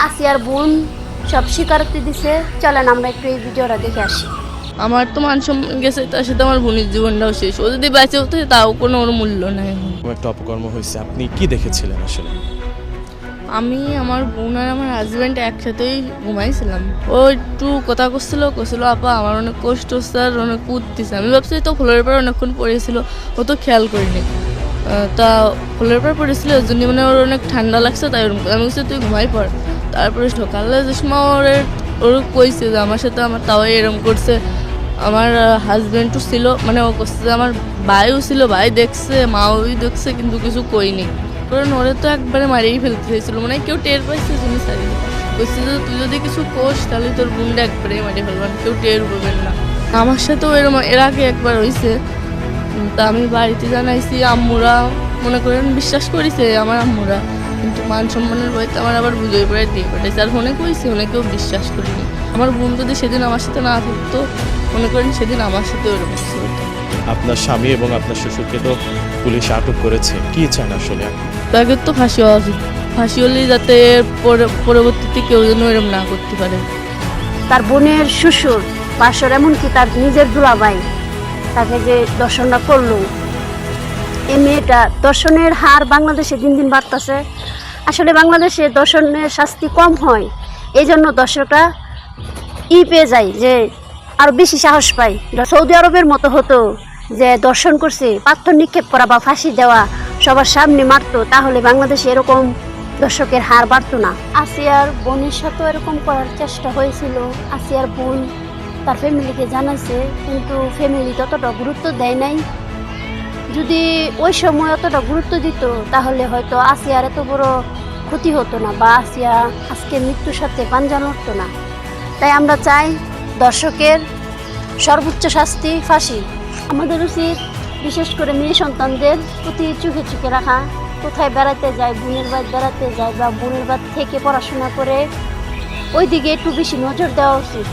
আসিয়ার বোন সব স্বীকারোক্তি দিছে। চলেন আমরা একটু এই ভিডিওটা দেখে আসি। আমার তো মান সম্মান গেছে, তার সাথে আমার বোনের জীবনটাও শেষ। ও যদি বেঁচে হতো তাও কোনো ওর মূল্য নাই। একটা অপকর্ম হয়েছে, আপনি কি দেখেছিলেন আসলে? আমি, আমার বোন আর আমার হাজব্যান্ড একসাথেই ঘুমাইছিলাম। ও একটু কথা করছিল আপা আমার অনেক কষ্ট হচ্ছে আর অনেক উঠতেছে। আমি ভাবছি তো ফ্লোরের পর অনেকক্ষণ পড়েছিল, ও তো খেয়াল করিনি। তা ফ্লোরের পর পড়েছিল ওর জন্য মানে ওর অনেক ঠান্ডা লাগছে, তাই ওরকম আমি বলছি তুই ঘুমাই পড়। তারপরে সকালে যে সময় ওর কইছে যে আমার সাথে আমার তাও এরকম করছে। আমার হাজব্যান্ডও ছিল, মানে ও করছে যে আমার ভাইও ছিল, ভাই দেখছে, মাও দেখছে, কিন্তু কিছু কইনি। কারণ ওরে তো একবারে মারিয়েই ফেলতে চাইছিল, মানে কেউ টের পাইছে জিনিস সারি বলছে যে তুই যদি কিছু কোস তাহলে তোর বোনটা একবারে মারিয়ে ফেলবেন, কেউ টের পাবেন না। আমার সাথেও এরকম এর আগে একবার হয়েছে। তা আমি বাড়িতে জানাইছি, আম্মুরা মনে করেন বিশ্বাস করেছে আমার আম্মুরা, কিন্তু মান সম্মানের বইতে আমার আবার বুঝে পড়ে দিয়ে পাঠাইছে। আর ফোনে কইছে, অনেকেও বিশ্বাস করিনি। আমার বোন যদি সেদিন আমার সাথে না থাকতো, মনে করেন সেদিন আমার সাথে ওরকম কিছু হতো। আপনার স্বামী এবং আপনার শ্বশুরকে তো পুলিশ আটক করেছে, কি চান আসলে? তাকে তো ফাঁসি হওয়া উচিত। ফাঁসি হলেই যাতে পরবর্তীতে কেউ যেন এরকম না করতে পারে। তার বোনের শ্বশুর বাসর, এমনকি তার নিজের দুলাভাই তাকে যে দর্শনটা করলো, এই মেয়েটা দর্শনের হার বাংলাদেশে দিন দিন বাড়তেছে। আসলে বাংলাদেশে দর্শনের শাস্তি কম হয়, এই জন্য দর্শকরা পেয়ে যায় যে আরো বেশি সাহস পায়। সৌদি আরবের মতো হতো যে দর্শন করছে পাথর নিক্ষেপ করা বা ফাঁসি দেওয়া সবার সামনে মারতো, তাহলে বাংলাদেশে এরকম দর্শকের হার বাড়তো না। আসিয়ার বোনের সাথেও এরকম করার চেষ্টা হয়েছিল। আসিয়ার বোন তার ফ্যামিলিকে জানাইছে, কিন্তু ফ্যামিলি ততটা গুরুত্ব দেয় নাই। যদি ওই সময় অতটা গুরুত্ব দিত তাহলে হয়তো আসিয়ার এত বড় ক্ষতি হতো না, বা আসিয়া আজকে মৃত্যুর সাথে পাঞ্জা লড়তো না। তাই আমরা চাই দর্শকের সর্বোচ্চ শাস্তি ফাঁসি। আমাদের উচিত বিশেষ করে মেয়ে সন্তানদের প্রতি চোখে চোখে রাখা। কোথায় বেড়াতে যায়, বোনের বাড়ি বেড়াতে যায় বা বোনের বাড়ি থেকে পড়াশোনা করে, ওই দিকে একটু বেশি নজর দেওয়া উচিত।